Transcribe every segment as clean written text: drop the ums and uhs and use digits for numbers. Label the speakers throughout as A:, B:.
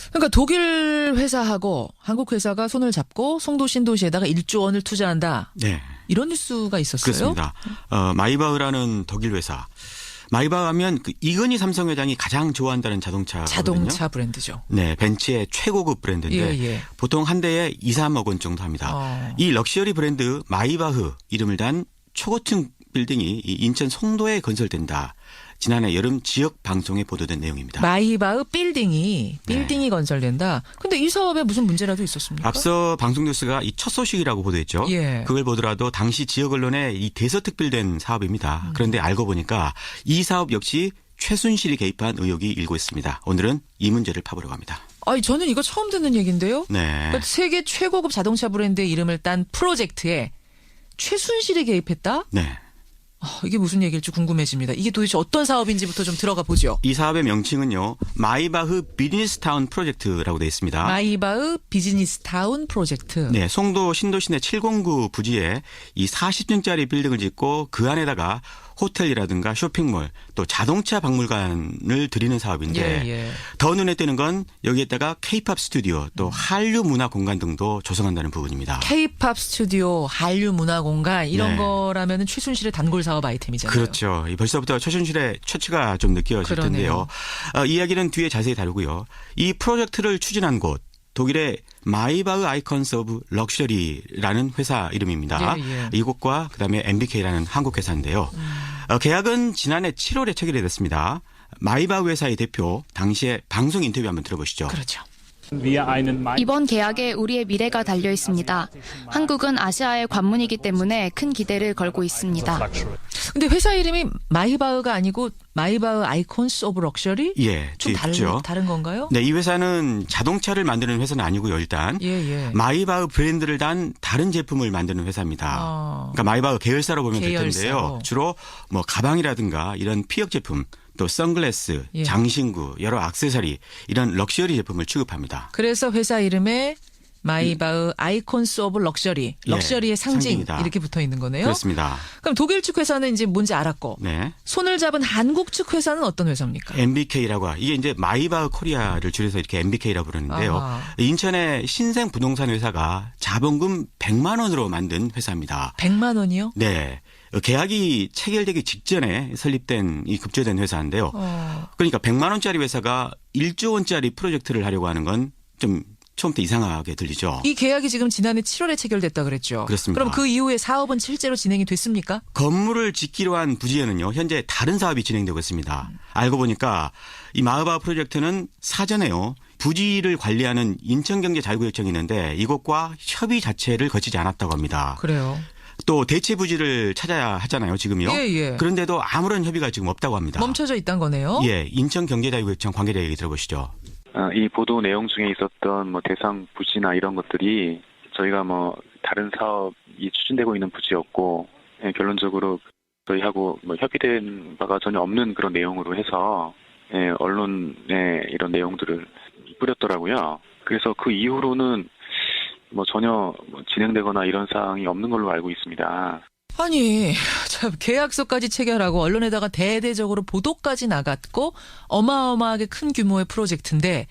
A: 그러니까 독일 회사하고 한국 회사가 손을 잡고 송도 신도시에다가 1조 원을 투자한다.
B: 네.
A: 이런 뉴스가 있었어요.
B: 그렇습니다. 마이바흐라는 독일 회사. 마이바흐 하면 그 이건희 삼성 회장이 가장 좋아한다는 자동차
A: 브랜드죠.
B: 네, 벤츠의 최고급 브랜드인데
A: 예.
B: 보통 한 대에 2, 3억 원 정도 합니다. 이 럭셔리 브랜드 마이바흐 이름을 단 초고층 빌딩이 이 인천 송도에 건설된다. 지난해 여름 지역 방송에 보도된 내용입니다.
A: 마이바흐 빌딩이 건설된다. 근데 이 사업에 무슨 문제라도 있었습니까?
B: 앞서 방송 뉴스가 이 첫 소식이라고 보도했죠.
A: 예.
B: 그걸 보더라도 당시 지역 언론에 이 대서특필된 사업입니다. 그런데 알고 보니까 이 사업 역시 최순실이 개입한 의혹이 일고 있습니다. 오늘은 이 문제를 파보려고 합니다.
A: 아니, 저는 이거 처음 듣는 얘기인데요.
B: 네.
A: 그러니까 세계 최고급 자동차 브랜드의 이름을 딴 프로젝트에 최순실이 개입했다?
B: 네.
A: 이게 무슨 얘기일지 궁금해집니다. 이게 도대체 어떤 사업인지부터 좀 들어가 보죠.
B: 이 사업의 명칭은요. 마이바흐 비즈니스타운 프로젝트라고 되어 있습니다.
A: 마이바흐 비즈니스타운 프로젝트.
B: 네, 송도 신도시내 709 부지에 이 40층짜리 빌딩을 짓고 그 안에다가 호텔이라든가 쇼핑몰 또 자동차 박물관을 들이는 사업인데 더 눈에 띄는 건 여기에다가 K-팝 스튜디오 또 한류 문화 공간 등도 조성한다는 부분입니다.
A: K-팝 스튜디오, 한류 문화 공간 이런 거라면은 최순실의 단골 사업 아이템이잖아요.
B: 그렇죠. 벌써부터 최순실의 처치가 좀 느껴질 텐데요. 이야기는 뒤에 자세히 다루고요. 이 프로젝트를 추진한 곳 독일의 마이바흐 아이콘스 오브 럭셔리라는 회사 이름입니다. 이곳과 그다음에 MBK라는 한국 회사인데요. 계약은 지난해 7월에 체결이 됐습니다. 마이바흐 회사의 대표 당시에 방송 인터뷰 한번 들어보시죠.
A: 그렇죠.
C: 이번 계약에 우리의 미래가 달려 있습니다. 한국은 아시아의 관문이기 때문에 큰 기대를 걸고 있습니다.
A: 근데 회사 이름이 마이바흐가 아니고 마이바흐 아이콘스 오브 럭셔리?
B: 예,
A: 좀 다른 건가요?
B: 네, 이 회사는 자동차를 만드는 회사는 아니고요. 일단 마이바흐 브랜드를 단 다른 제품을 만드는 회사입니다. 그러니까 마이바흐 계열사로 보면 될 텐데요. 주로 뭐 가방이라든가 이런 피혁 제품 또 선글라스, 장신구, 여러 액세서리 이런 럭셔리 제품을 취급합니다.
A: 그래서 회사 이름에 마이바흐 아이콘스 오브 럭셔리, 럭셔리의 상징이다. 이렇게 붙어 있는 거네요.
B: 그렇습니다.
A: 그럼 독일 측 회사는 이제 뭔지 알았고 손을 잡은 한국 측 회사는 어떤 회사입니까?
B: MBK라고 이게 이제 마이바흐 코리아를 줄여서 이렇게 MBK라고 부르는데요. 인천의 신생 부동산 회사가 자본금 100만 원으로 만든 회사입니다.
A: 100만 원이요?
B: 네. 계약이 체결되기 직전에 설립된 이 급조된 회사인데요. 그러니까 100만 원짜리 회사가 1조 원짜리 프로젝트를 하려고 하는 건 좀 처음부터 이상하게 들리죠.
A: 이 계약이 지금 지난해 7월에 체결됐다 그랬죠.
B: 그렇습니다.
A: 그럼 그 이후에 사업은 실제로 진행이 됐습니까?
B: 건물을 짓기로 한 부지에는요. 현재 다른 사업이 진행되고 있습니다. 알고 보니까 이 마이바흐 프로젝트는 사전에요. 부지를 관리하는 인천경제자유구역청이 있는데 이곳과 협의 자체를 거치지 않았다고 합니다.
A: 그래요.
B: 또 대체 부지를 찾아야 하잖아요. 지금요. 그런데도 아무런 협의가 지금 없다고 합니다.
A: 멈춰져 있다는 거네요.
B: 예, 인천경제자유구역청 관계자 얘기 들어보시죠.
D: 이 보도 내용 중에 있었던 뭐 대상 부지나 이런 것들이 저희가 뭐 다른 사업이 추진되고 있는 부지였고 결론적으로 저희하고 뭐 협의된 바가 전혀 없는 그런 내용으로 해서 언론에 이런 내용들을 뿌렸더라고요. 그래서 그 이후로는 뭐 전혀 진행되거나 이런 사항이 없는 걸로 알고 있습니다.
A: 아니, 참 계약서까지 체결하고 언론에다가 대대적으로 보도까지 나갔고 어마어마하게 큰 규모의 프로젝트인데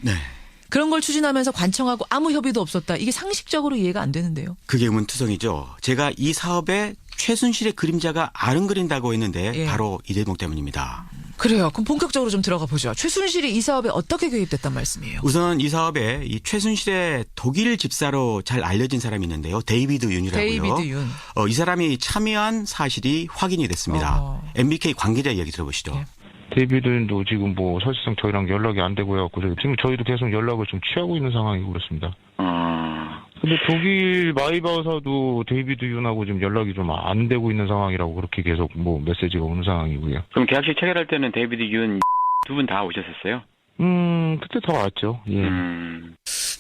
A: 그런 걸 추진하면서 관청하고 아무 협의도 없었다. 이게 상식적으로 이해가 안 되는데요.
B: 그게 의문투성이죠. 제가 이 사업에 최순실의 그림자가 아른거린다고 했는데 바로 이 대목 때문입니다.
A: 그래요. 그럼 본격적으로 좀 들어가 보죠. 최순실이 이 사업에 어떻게 개입됐단 말씀이에요?
B: 우선 이 사업에 이 최순실의 독일 집사로 잘 알려진 사람이 있는데요. 데이비드 윤이라고요.
A: 데이비드 윤.
B: 이 사람이 참여한 사실이 확인이 됐습니다. MBK 관계자 이야기 들어보시죠.
E: 데이비드 윤도 지금 뭐 사실상 저희랑 연락이 안 되고 해갖고 지금 저희도 계속 연락을 좀 취하고 있는 상황이고 그렇습니다. 근데 독일 마이바흐사도 데이비드 윤하고 지금 연락이 좀 안 되고 있는 상황이라고 그렇게 계속 뭐 메시지가 오는 상황이고요.
F: 그럼 계약식 체결할 때는 데이비드 윤 두 분 다 오셨었어요?
E: 그때 다 왔죠.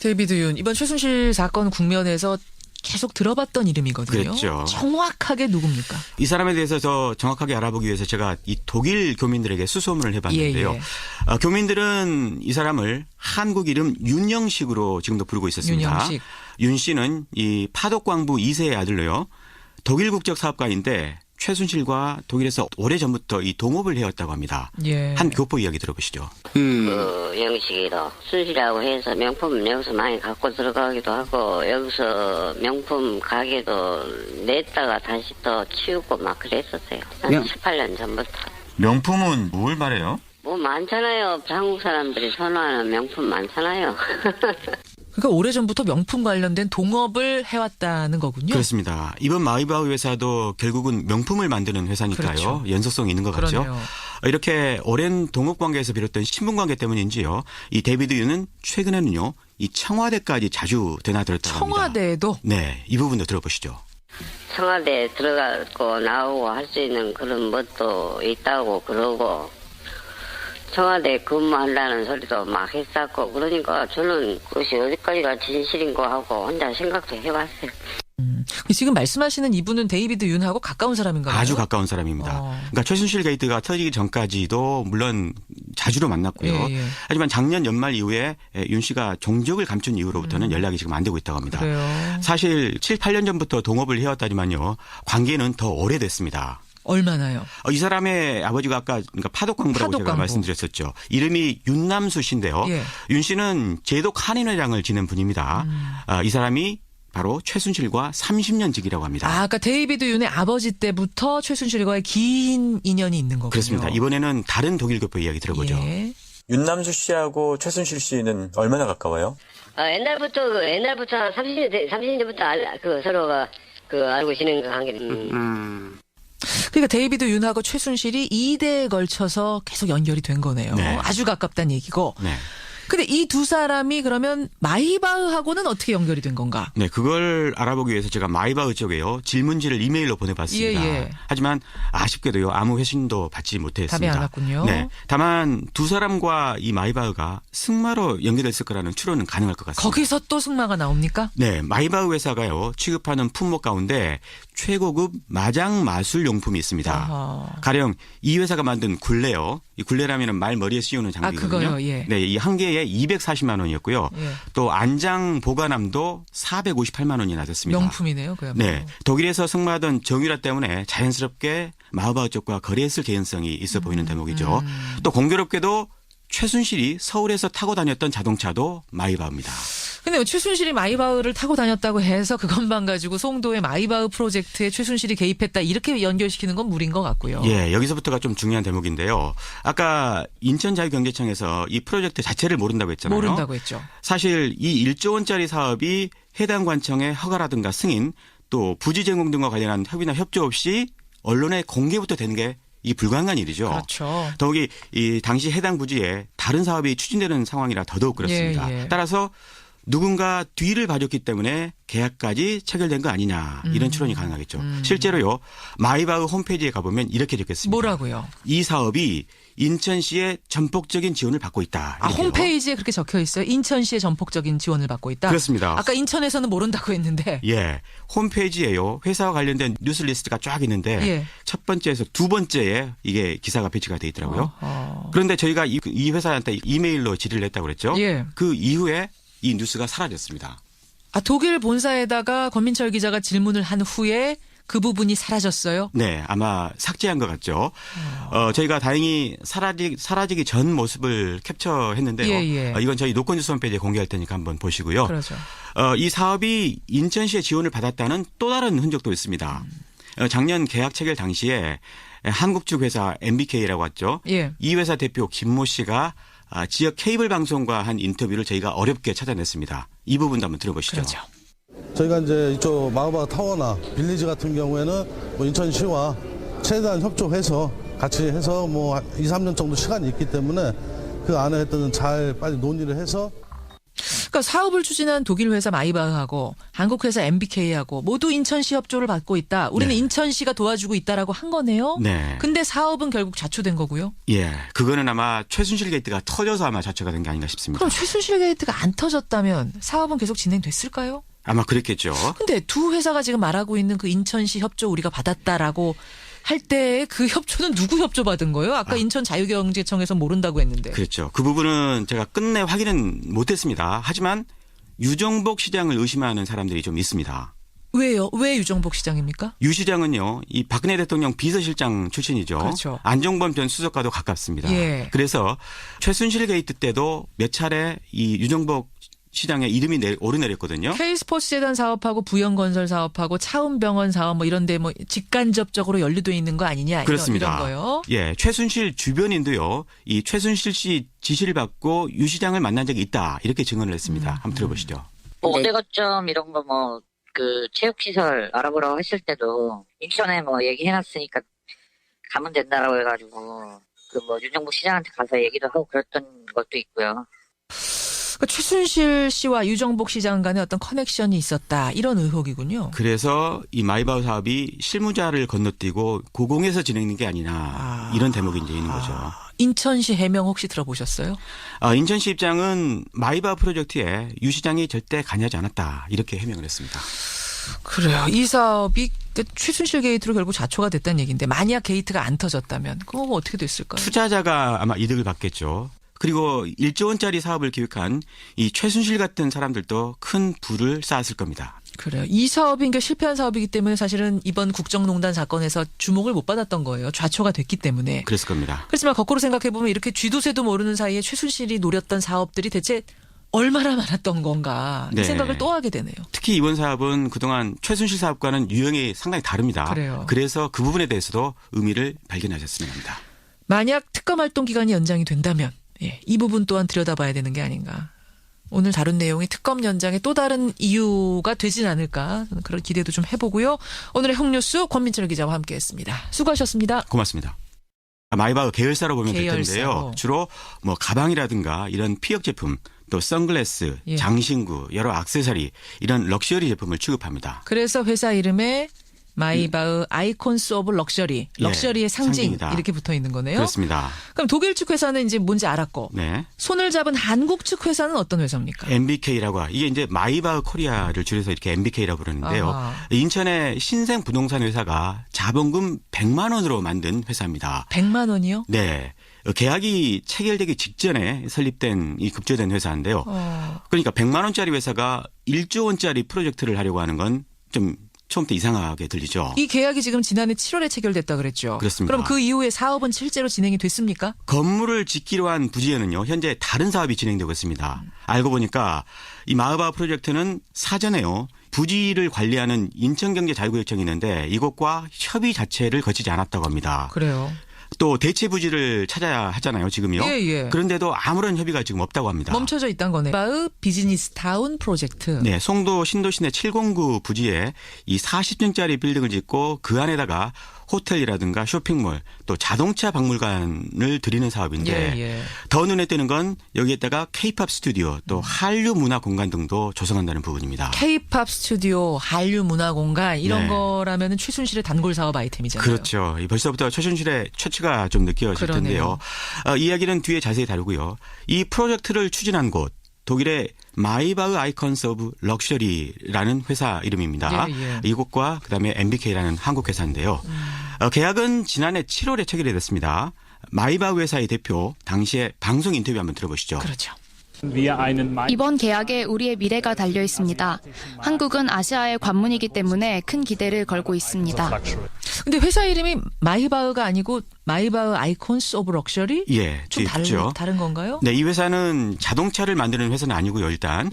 A: 데이비드 윤 이번 최순실 사건 국면에서 계속 들어봤던 이름이거든요.
B: 그렇죠.
A: 정확하게 누굽니까?
B: 이 사람에 대해서 더 정확하게 알아보기 위해서 제가 이 독일 교민들에게 수소문을 해봤는데요. 교민들은 이 사람을 한국 이름 윤영식으로 지금도 부르고 있었습니다.
A: 윤영식.
B: 윤 씨는 이 파독광부 2세의 아들로요. 독일 국적 사업가인데 최순실과 독일에서 오래전부터 이 동업을 해왔다고 합니다.
A: 예.
B: 한 교포 이야기 들어보시죠.
G: 그 영식이도 순실이라고 해서 명품 여기서 많이 갖고 들어가기도 하고 여기서 명품 가게도 냈다가 다시 또 치우고 막 그랬었어요. 한 18년 전부터.
B: 명품은 뭘 말해요?
G: 뭐 많잖아요. 한국 사람들이 선호하는 명품 많잖아요.
A: 그러니까 오래전부터 명품 관련된 동업을 해왔다는 거군요.
B: 그렇습니다. 이번 마이바흐 회사도 결국은 명품을 만드는 회사니까요.
A: 그렇죠.
B: 연속성이 있는 것 같죠.
A: 그러네요.
B: 이렇게 오랜 동업 관계에서 비롯된 신분 관계 때문인지요. 이 데이비드 유는 최근에는요. 이 청와대까지 자주 드나들었다고 합니다.
A: 청와대에도?
B: 네. 이 부분도 들어보시죠.
G: 청와대에 들어가고 나오고 할 수 있는 그런 것도 있다고 그러고 청와대 근무한다는 소리도 막 했었고 그러니까 저는 그것이 어디까지가 진실인고 하고 혼자 생각도 해봤어요.
A: 지금 말씀하시는 이분은 데이비드 윤하고 가까운 사람인가요?
B: 아주 가까운 사람입니다. 그러니까 최순실 게이트가 터지기 전까지도 물론 자주로 만났고요.
A: 예.
B: 하지만 작년 연말 이후에 윤 씨가 종적을 감춘 이후로부터는 연락이 지금 안 되고 있다고 합니다.
A: 그래요.
B: 사실 7, 8년 전부터 동업을 해왔다지만요. 관계는 더 오래됐습니다.
A: 얼마나요?
B: 이 사람의 아버지가 아까 그러니까 파독광부라고 제가
A: 파독광부.
B: 말씀드렸었죠. 이름이 윤남수 씨인데요.
A: 예.
B: 윤 씨는 제독 한인회장을 지낸 분입니다. 이 사람이 바로 최순실과 30년 지기라고 합니다.
A: 아까 데이비드 윤의 아버지 때부터 최순실과의 긴 인연이 있는 거군요.
B: 그렇습니다. 이번에는 다른 독일 교포 이야기 들어보죠.
A: 예.
H: 윤남수 씨하고 최순실 씨는 얼마나 가까워요?
G: 옛날부터 30년부터 서로가 알고 지낸 그 관계.
A: 그러니까 데이비드 윤하고 최순실이 2대에 걸쳐서 계속 연결이 된 거네요.
B: 네.
A: 아주 가깝다는 얘기고.
B: 네.
A: 근데 이 두 사람이 그러면 마이바흐하고는 어떻게 연결이 된 건가?
B: 네, 그걸 알아보기 위해서 제가 마이바흐 쪽에요. 질문지를 이메일로 보내봤습니다.
A: 예.
B: 하지만 아쉽게도요. 아무 회신도 받지 못했습니다.
A: 답이 안 왔군요.
B: 네, 다만 두 사람과 이 마이바흐가 승마로 연결됐을 거라는 추론은 가능할 것 같습니다.
A: 거기서 또 승마가 나옵니까?
B: 네, 마이바흐 회사가요. 취급하는 품목 가운데 최고급 마장 마술 용품이 있습니다.
A: 아하.
B: 가령 이 회사가 만든 굴레요. 이 굴레라면은 말 머리에 씌우는 장비거든요.
A: 그거요, 예.
B: 네, 이 한 개에 240만 원이었고요.
A: 예.
B: 또 안장 보관함도 458만 원이 나섰습니다.
A: 명품이네요, 그야말로.
B: 네, 독일에서 승마하던 정유라 때문에 자연스럽게 마이바흐 쪽과 거래했을 개연성이 있어 보이는 대목이죠. 또 공교롭게도 최순실이 서울에서 타고 다녔던 자동차도 마이바흐입니다.
A: 근데 최순실이 마이바흐를 타고 다녔다고 해서 그것만 가지고 송도의 마이바흐 프로젝트에 최순실이 개입했다 이렇게 연결시키는 건 무리인 것 같고요.
B: 예, 여기서부터가 좀 중요한 대목인데요. 아까 인천자유경제청에서 이 프로젝트 자체를 모른다고 했잖아요.
A: 모른다고 했죠.
B: 사실 이 1조 원짜리 사업이 해당 관청의 허가라든가 승인 또 부지 제공 등과 관련한 협의나 협조 없이 언론에 공개부터 되는 게 이 불가능한 일이죠.
A: 그렇죠.
B: 더욱이 이 당시 해당 부지에 다른 사업이 추진되는 상황이라 더더욱 그렇습니다.
A: 예.
B: 따라서 누군가 뒤를 봐줬기 때문에 계약까지 체결된 거 아니냐 이런 추론이 가능하겠죠. 실제로요. 마이바흐 홈페이지에 가보면 이렇게 적혔습니다.
A: 뭐라고요?
B: 이 사업이 인천시의 전폭적인 지원을 받고 있다. 이렇게요.
A: 홈페이지에 그렇게 적혀 있어요. 인천시의 전폭적인 지원을 받고 있다.
B: 그렇습니다.
A: 아까 인천에서는 모른다고 했는데.
B: 예, 홈페이지에요. 회사와 관련된 뉴스 리스트가 쫙 있는데
A: 예.
B: 첫 번째에서 두 번째에 이게 기사가 배치가 돼 있더라고요. 그런데 저희가 이 회사한테 이메일로 질의를 했다고 그랬죠.
A: 예.
B: 그 이후에 이 뉴스가 사라졌습니다.
A: 독일 본사에다가 권민철 기자가 질문을 한 후에 그 부분이 사라졌어요?
B: 네, 아마 삭제한 것 같죠. 저희가 다행히 사라지기 전 모습을 캡처했는데요.
A: 예.
B: 이건 저희 노건뉴스 홈페이지에 공개할 테니까 한번 보시고요.
A: 그렇죠.
B: 이 사업이 인천시의 지원을 받았다는 또 다른 흔적도 있습니다. 작년 계약 체결 당시에 한국 측 회사 MBK라고 했죠.
A: 예.
B: 이 회사 대표 김모 씨가 지역 케이블 방송과 한 인터뷰를 저희가 어렵게 찾아냈습니다. 이 부분도 한번 들어보시죠.
A: 그렇죠.
I: 저희가 이제 이쪽 마우바 타워나 빌리지 같은 경우에는 뭐 인천시와 최대한 협조해서 같이 해서 뭐 2, 3년 정도 시간이 있기 때문에 그 안에 했던 잘 빨리 논의를 해서
A: 그러니까 사업을 추진한 독일 회사 마이바흐하고 한국 회사 MBK하고 모두 인천시 협조를 받고 있다. 우리는
B: 네.
A: 인천시가 도와주고 있다라고 한 거네요.
B: 네.
A: 근데 사업은 결국 자초된 거고요.
B: 예, 그거는 아마 최순실 게이트가 터져서 아마 자체가 된 게 아닌가 싶습니다.
A: 그럼 최순실 게이트가 안 터졌다면 사업은 계속 진행됐을까요?
B: 아마 그랬겠죠.
A: 근데 두 회사가 지금 말하고 있는 그 인천시 협조 우리가 받았다라고 할 때 그 협조는 누구 협조 받은 거예요? 아까 인천 자유경제청에서 모른다고 했는데.
B: 그렇죠. 그 부분은 제가 끝내 확인은 못했습니다. 하지만 유정복 시장을 의심하는 사람들이 좀 있습니다.
A: 왜요? 왜 유정복 시장입니까?
B: 유 시장은요, 이 박근혜 대통령 비서실장 출신이죠.
A: 그렇죠.
B: 안종범 전 수석과도 가깝습니다.
A: 예.
B: 그래서 최순실 게이트 때도 몇 차례 이 유정복 시장의 이름이 오르내렸거든요.
A: K스포츠 재단 사업하고 부영건설 사업하고 차움병원 사업 뭐 이런데 뭐 직간접적으로 연루돼 있는 거 아니냐
B: 그렇습니다.
A: 이런 거요.
B: 예, 최순실 주변인도요. 이 최순실 씨 지시를 받고 유 시장을 만난 적이 있다 이렇게 증언을 했습니다. 한번 들어보시죠.
J: 뭐 어대 거점 이런 거 뭐 그 체육시설 알아보라고 했을 때도 인천에 뭐 얘기해놨으니까 가면 된다라고 해가지고 그 뭐 유정복 시장한테 가서 얘기도 하고 그랬던 것도 있고요.
A: 그러니까 최순실 씨와 유정복 시장 간에 어떤 커넥션이 있었다 이런 의혹이군요.
B: 그래서 이 마이바흐 사업이 실무자를 건너뛰고 고공에서 진행된 게 아니냐 이런 대목이 이제 있는 거죠.
A: 인천시 해명 혹시 들어보셨어요?
B: 인천시 입장은 마이바흐 프로젝트에 유 시장이 절대 관여하지 않았다 이렇게 해명을 했습니다.
A: 그래요. 이 사업이 최순실 게이트로 결국 자초가 됐다는 얘기인데 만약 게이트가 안 터졌다면 그거 어떻게 됐을까요?
B: 투자자가 아마 이득을 받겠죠. 그리고 1조 원짜리 사업을 기획한 이 최순실 같은 사람들도 큰 부를 쌓았을 겁니다.
A: 그래요. 이 사업이 그러니까 실패한 사업이기 때문에 사실은 이번 국정농단 사건에서 주목을 못 받았던 거예요. 좌초가 됐기 때문에.
B: 그랬을 겁니다.
A: 그렇지만 거꾸로 생각해보면 이렇게 쥐도 새도 모르는 사이에 최순실이 노렸던 사업들이 대체 얼마나 많았던 건가 이 생각을 또 하게 되네요.
B: 특히 이번 사업은 그동안 최순실 사업과는 유형이 상당히 다릅니다.
A: 그래요.
B: 그래서 그 부분에 대해서도 의미를 발견하셨으면 합니다.
A: 만약 특검 활동 기간이 연장이 된다면 이 부분 또한 들여다봐야 되는 게 아닌가. 오늘 다룬 내용이 특검 연장의 또 다른 이유가 되진 않을까 그런 기대도 좀 해보고요. 오늘의 흑뉴스 권민철 기자와 함께했습니다. 수고하셨습니다.
B: 고맙습니다. 마이바흐 계열사로 보면 될 텐데요. 주로 뭐 가방이라든가 이런 피혁 제품 또 선글라스, 장신구, 여러 액세서리 이런 럭셔리 제품을 취급합니다.
A: 그래서 회사 이름에 마이바흐 아이콘스 오브 럭셔리, 럭셔리의 상징
B: 상징이다.
A: 이렇게 붙어 있는 거네요.
B: 그렇습니다.
A: 그럼 독일 측 회사는 이제 뭔지 알았고 손을 잡은 한국 측 회사는 어떤 회사입니까?
B: MBK라고 이게 이제 마이바흐 코리아를 줄여서 이렇게 MBK라고 부르는데요. 인천의 신생 부동산 회사가 자본금 100만 원으로 만든 회사입니다.
A: 100만 원이요?
B: 네. 계약이 체결되기 직전에 설립된 이 급조된 회사인데요. 그러니까 100만 원짜리 회사가 1조 원짜리 프로젝트를 하려고 하는 건 좀 처음부터 이상하게 들리죠.
A: 이 계약이 지금 지난해 7월에 체결됐다 그랬죠.
B: 그렇습니다.
A: 그럼 그 이후에 사업은 실제로 진행이 됐습니까?
B: 건물을 짓기로 한 부지에는요. 현재 다른 사업이 진행되고 있습니다. 알고 보니까 이 마이바흐 프로젝트는 사전에요. 부지를 관리하는 인천경제자유구역청이 있는데 이곳과 협의 자체를 거치지 않았다고 합니다.
A: 그래요.
B: 또 대체 부지를 찾아야 하잖아요. 지금요. 그런데도 아무런 협의가 지금 없다고 합니다.
A: 멈춰져 있다는 거네. 마이바흐 비즈니스타운 프로젝트.
B: 네, 송도 신도시내 709 부지에 이 40층짜리 빌딩을 짓고 그 안에다가 호텔이라든가 쇼핑몰 또 자동차 박물관을 들이는 사업인데 더 눈에 띄는 건 여기에다가 K-팝 스튜디오 또 한류 문화 공간 등도 조성한다는 부분입니다.
A: K-팝 스튜디오, 한류 문화 공간 이런 거라면은 최순실의 단골 사업 아이템이잖아요.
B: 그렇죠. 벌써부터 최순실의 처치가 좀 느껴질 텐데요. 이야기는 뒤에 자세히 다루고요. 이 프로젝트를 추진한 곳 독일의 마이바흐 아이콘스 오브 럭셔리라는 회사 이름입니다. 이곳과 그다음에 MBK라는 한국 회사인데요. 계약은 지난해 7월에 체결이 됐습니다. 마이바흐 회사의 대표 당시에 방송 인터뷰 한번 들어보시죠.
A: 그렇죠.
C: 이번 계약에 우리의 미래가 달려 있습니다. 한국은 아시아의 관문이기 때문에 큰 기대를 걸고 있습니다.
A: 근데 회사 이름이 마이바흐가 아니고 마이바흐 아이콘스 오브 럭셔리? 좀 다른 건가요?
B: 네, 이 회사는 자동차를 만드는 회사는 아니고요. 일단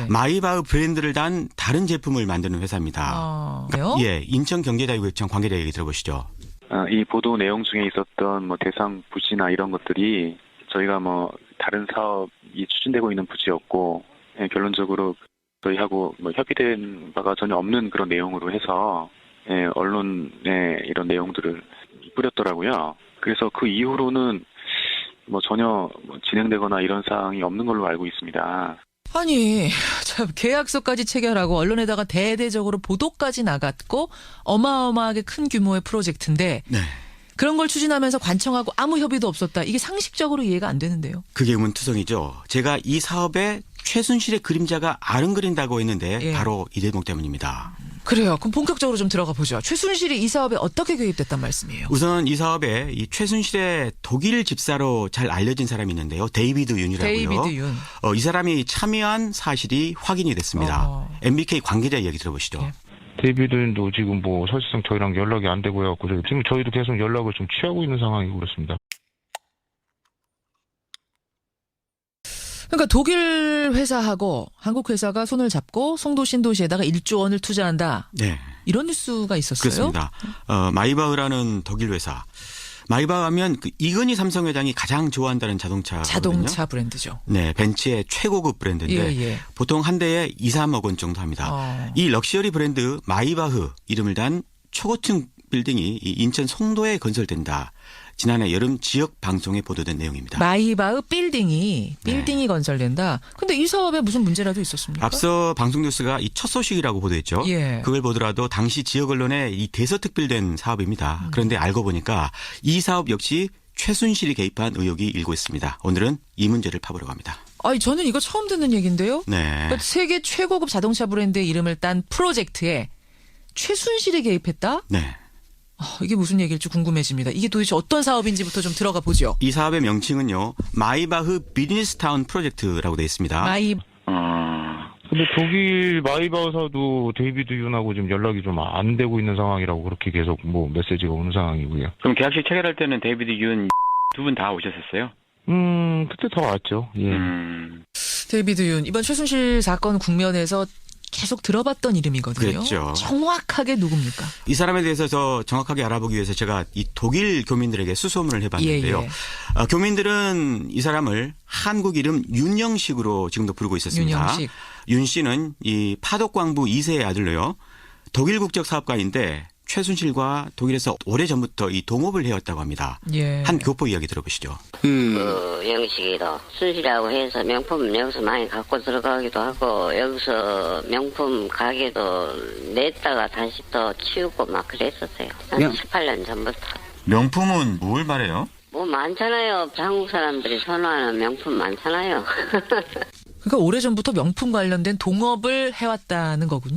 B: 마이바흐 브랜드를 단 다른 제품을 만드는 회사입니다. 인천경제자유구역청 관계자 얘기 들어보시죠.
D: 이 보도 내용 중에 있었던 뭐 대상 부지나 이런 것들이 저희가 뭐 다른 사업이 추진되고 있는 부지였고 결론적으로 저희하고 뭐 협의된 바가 전혀 없는 그런 내용으로 해서 언론에 이런 내용들을 뿌렸더라고요. 그래서 그 이후로는 뭐 전혀 진행되거나 이런 사항이 없는 걸로 알고 있습니다.
A: 아니, 참 계약서까지 체결하고 언론에다가 대대적으로 보도까지 나갔고 어마어마하게 큰 규모의 프로젝트인데 그런 걸 추진하면서 관청하고 아무 협의도 없었다. 이게 상식적으로 이해가 안 되는데요.
B: 그게 의문투성이죠. 제가 이 사업에 최순실의 그림자가 아른거린다고 했는데 바로 이 대목 때문입니다.
A: 그래요. 그럼 본격적으로 좀 들어가 보죠. 최순실이 이 사업에 어떻게 개입됐단 말씀이에요?
B: 우선 이 사업에 이 최순실의 독일 집사로 잘 알려진 사람이 있는데요. 데이비드 윤이라고요.
A: 데이비드 윤.
B: 이 사람이 참여한 사실이 확인이 됐습니다. MBK 관계자 이야기 들어보시죠.
E: 데이비드도 지금 뭐 사실상 저희랑 연락이 안 되고 해갖고 지금 저희도 계속 연락을 좀 취하고 있는 상황이고 그렇습니다.
A: 그러니까 독일 회사하고 한국 회사가 손을 잡고 송도 신도시에다가 1조 원을 투자한다.
B: 네.
A: 이런 뉴스가 있었어요.
B: 그렇습니다. 마이바흐라는 독일 회사. 마이바흐 하면 그 이건희 삼성 회장이 가장 좋아한다는 자동차
A: 브랜드죠.
B: 네, 벤츠의 최고급 브랜드인데
A: 예.
B: 보통 한 대에 2, 3억 원 정도 합니다. 이 럭셔리 브랜드 마이바흐 이름을 단 초고층 빌딩이 이 인천 송도에 건설된다. 지난해 여름 지역 방송에 보도된 내용입니다.
A: 마이바흐 빌딩이 건설된다. 근데 이 사업에 무슨 문제라도 있었습니까?
B: 앞서 방송 뉴스가 이 첫 소식이라고 보도했죠.
A: 예.
B: 그걸 보더라도 당시 지역 언론에 이 대서특필된 사업입니다. 그런데 알고 보니까 이 사업 역시 최순실이 개입한 의혹이 일고 있습니다. 오늘은 이 문제를 파보려고 합니다.
A: 아니 저는 이거 처음 듣는 얘기인데요.
B: 네.
A: 그러니까 세계 최고급 자동차 브랜드의 이름을 딴 프로젝트에 최순실이 개입했다?
B: 네.
A: 이게 무슨 얘기일지 궁금해집니다. 이게 도대체 어떤 사업인지부터 좀 들어가 보죠.
B: 이 사업의 명칭은요. 마이바흐 비즈니스타운 프로젝트라고 되어 있습니다.
E: 근데 독일 마이바흐사도 데이비드 윤하고 지금 연락이 좀 안 되고 있는 상황이라고 그렇게 계속 뭐 메시지가 오는 상황이고요.
F: 그럼 계약식 체결할 때는 데이비드 윤 두 분 다 오셨었어요?
E: 그때 다 왔죠. 예.
A: 데이비드 윤 이번 최순실 사건 국면에서 계속 들어봤던 이름이거든요.
B: 그렇죠.
A: 정확하게 누굽니까?
B: 이 사람에 대해서 더 정확하게 알아보기 위해서 제가 이 독일 교민들에게 수소문을 해봤는데요.
A: 예.
B: 교민들은 이 사람을 한국 이름 윤영식으로 지금도 부르고 있었습니다.
A: 윤영식.
B: 윤 씨는 이 파독광부 2세의 아들로요. 독일 국적 사업가인데 최순실과 독일에서 오래전부터 이 동업을 해왔다고 합니다.
A: 예.
B: 한 교포 이야기 들어보시죠.
G: 그 영식이도 순실이라고 해서 명품 여기서 많이 갖고 들어가기도 하고 여기서 명품 가게도 냈다가 다시 또 치우고 막 그랬었어요. 한 18년 전부터.
B: 명품은 뭘 말해요?
G: 뭐 많잖아요. 한국 사람들이 선호하는 명품 많잖아요.
A: 그러니까 오래전부터 명품 관련된 동업을 해왔다는 거군요.